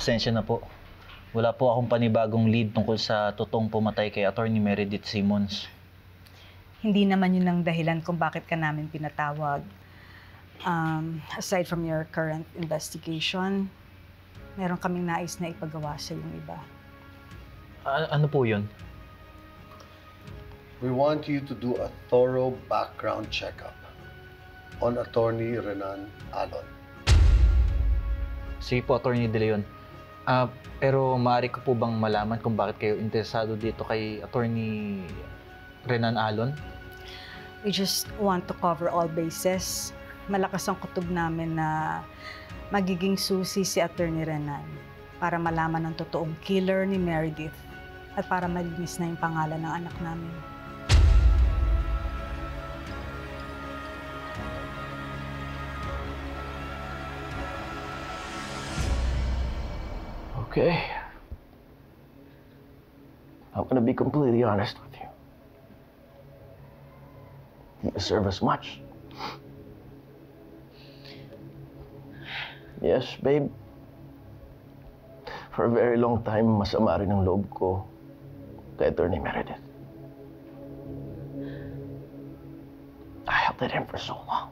pasensya na po. Wala po akong panibagong lead tungkol sa totoong pumatay kay Attorney Meredith Simmons. Hindi naman yun ang dahilan kung bakit ka namin pinatawag. Aside from your current investigation, meron kaming nais na ipagawa sa yung iba. Ano po yun? We want you to do a thorough background checkup on Attorney Renan Alon. Sige po, Attorney De Leon. Pero maaari ko po bang malaman kung bakit kayo interesado dito kay Attorney Renan Alon? We just want to cover all bases. Malakas ang kutob namin na magiging susi si Attorney Renan para malaman ang totoong killer ni Meredith at para malinis na yung pangalan ng anak namin. Okay. I'm gonna be completely honest with you. You deserve as much. Yes, babe. For a very long time, masama rin ang loob ko kay Attorney Meredith. I held it in for so long.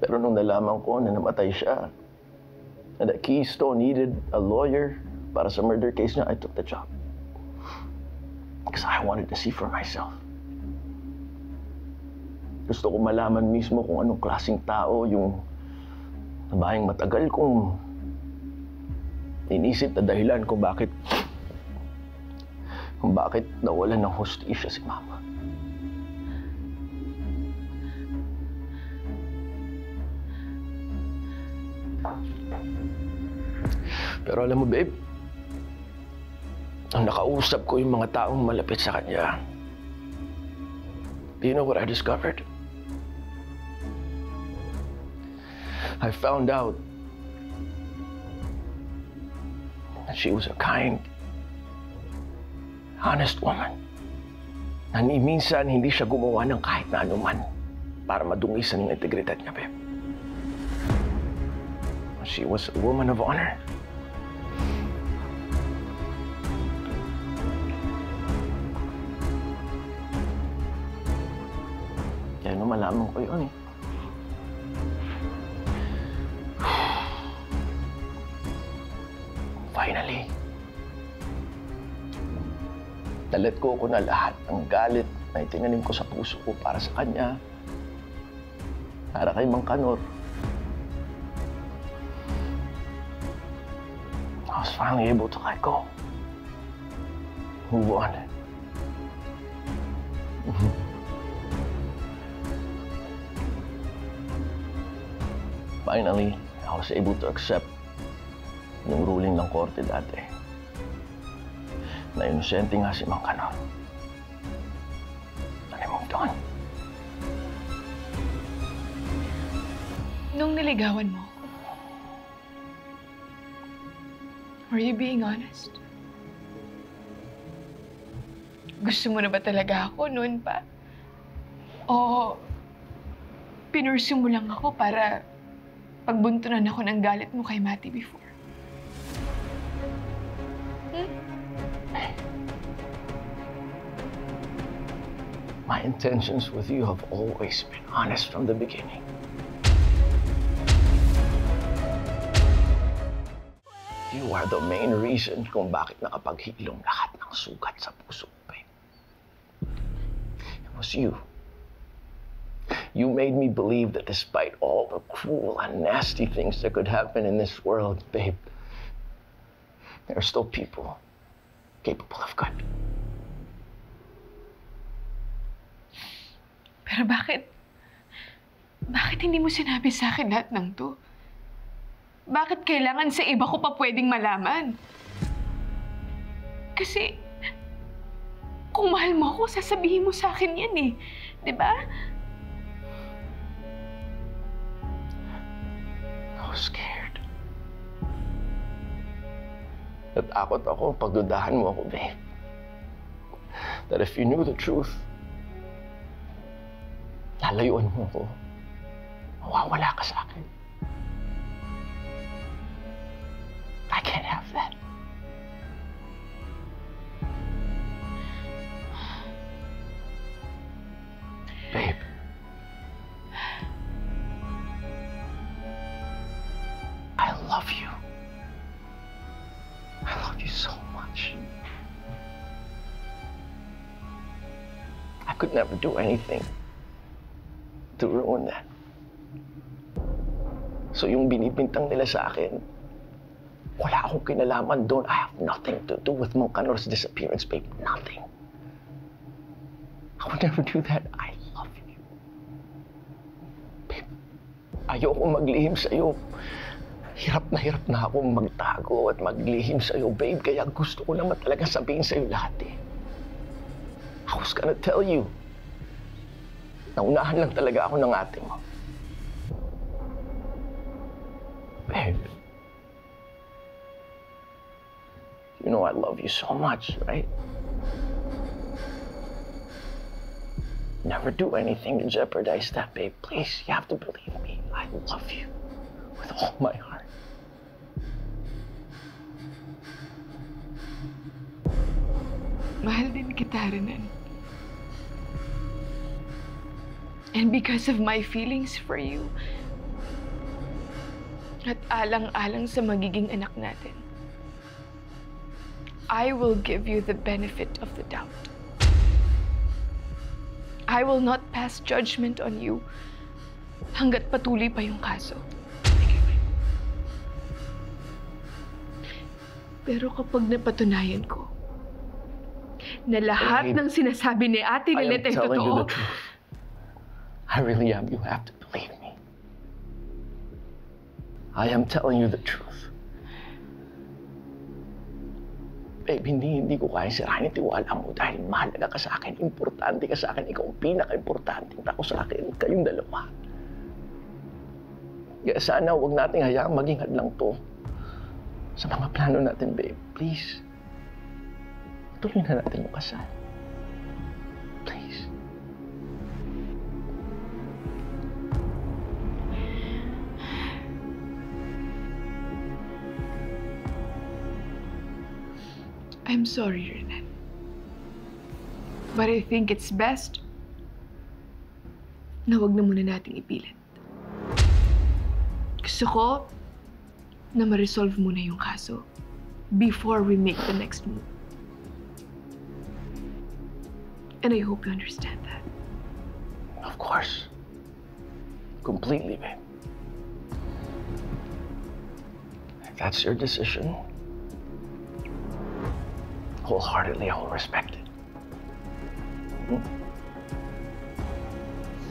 Pero nung nalaman ko na namatay siya, and that Keystone needed a lawyer para sa murder case niya, I took the job. Because I wanted to see for myself. Gusto ko malaman mismo kung anong klaseng tao yung nabayang matagal kong inisip na dahilan kung bakit nawalan ng hustisya si Mama. Pero alam mo, babe, ang nakausap ko yung mga taong malapit sa kanya. Do you know what I discovered? I found out that she was a kind, honest woman. Na minsan hindi siya gumawa ng kahit na anuman para madungisan yung integridad niya, babe. She was a woman of honor. Kaya nung malaman ko yun, finally, nalet ko na lahat ng galit na itinanim ko sa puso ko para sa kanya, para kay Mang Kanor. I was finally able to let go. Move on. Finally, I was able to accept yung ruling ng korte dati na inosente nga si Mang Kanor. And I moved on. Nung niligawan mo, were you being honest? Gusto mo na ba talaga ako noon pa? O pinursu mo lang ako para pagbuntunan ako ng galit mo kay Matty before? My intentions with you have always been honest from the beginning. You are the main reason kung bakit nakapaghilom lahat ng sugat sa puso ko, babe. It was you. You made me believe that despite all the cruel and nasty things that could happen in this world, babe, there are still people capable of good. Pero bakit hindi mo sinabi sa akin lahat ng to? Bakit kailangan sa iba ko pa pwedeng malaman? Kasi kung mahal mo ako, sasabihin mo sa akin yan eh. Di ba? I was scared. Natakot ako pagdudahan mo ako, babe. That if you knew the truth, lalayuan mo ako. Mawawala ka sa akin. love you so much. I could never do anything to ruin that. So yung binibintang nila sa akin, wala akong kinalaman doon. I have nothing to do with Moncanor's disappearance, babe. Nothing. I would never do that. I love you. Babe, ayoko maglihim sa'yo. Hirap na akong magtago at maglihim sa'yo, babe. Kaya gusto ko naman talaga sabihin sa'yo lahat eh. I was gonna tell you. Naunahan lang talaga ako ng ate mo. Babe. You know I love you so much, right? Never do anything to jeopardize that, babe. Please, you have to believe me. I love you with all my heart. Mahal din kita, Renan. And because of my feelings for you, at alang-alang sa magiging anak natin, I will give you the benefit of the doubt. I will not pass judgment on you hanggat patuloy pa yung kaso. Pero kapag napatunayan ko na lahat ng sinasabi ni Ate Lynette ay telling you totoo, the truth. I really am. You have to believe me. I am telling you the truth. Babe, hindi ko kaya sirahin yung tiwala mo dahil mahalaga ka sa akin, importante ka sa akin, ikaw ang pinaka-importanting tao sa akin, kayong dalawa. Kaya sana huwag nating hayaang maging hadlang to sa mga plano natin, babe. Please. Tuloy na natin yung kasal. Please. I'm sorry, Renan. But I think it's best na wag na muna nating ipilit. Gusto ko na ma-resolve muna yung kaso before we make the next move. And I hope you understand that. Of course. Completely, babe. If that's your decision, wholeheartedly, I will respect it.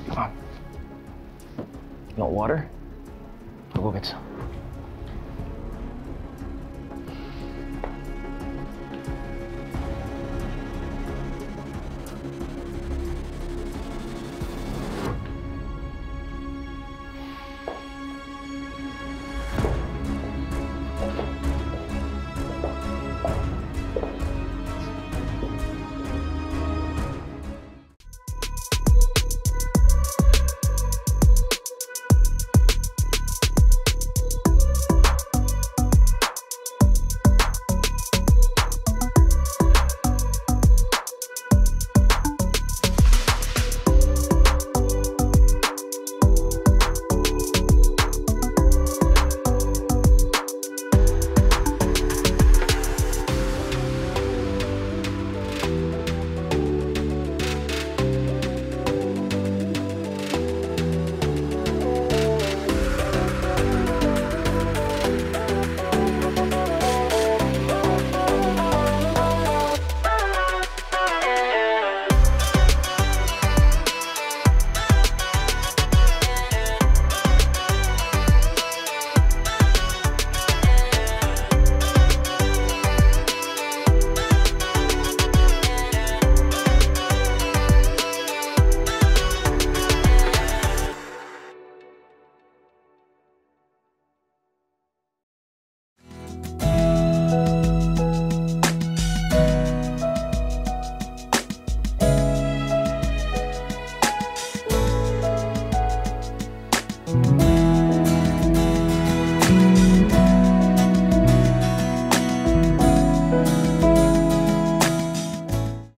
Come on. You want water? I'll go get some.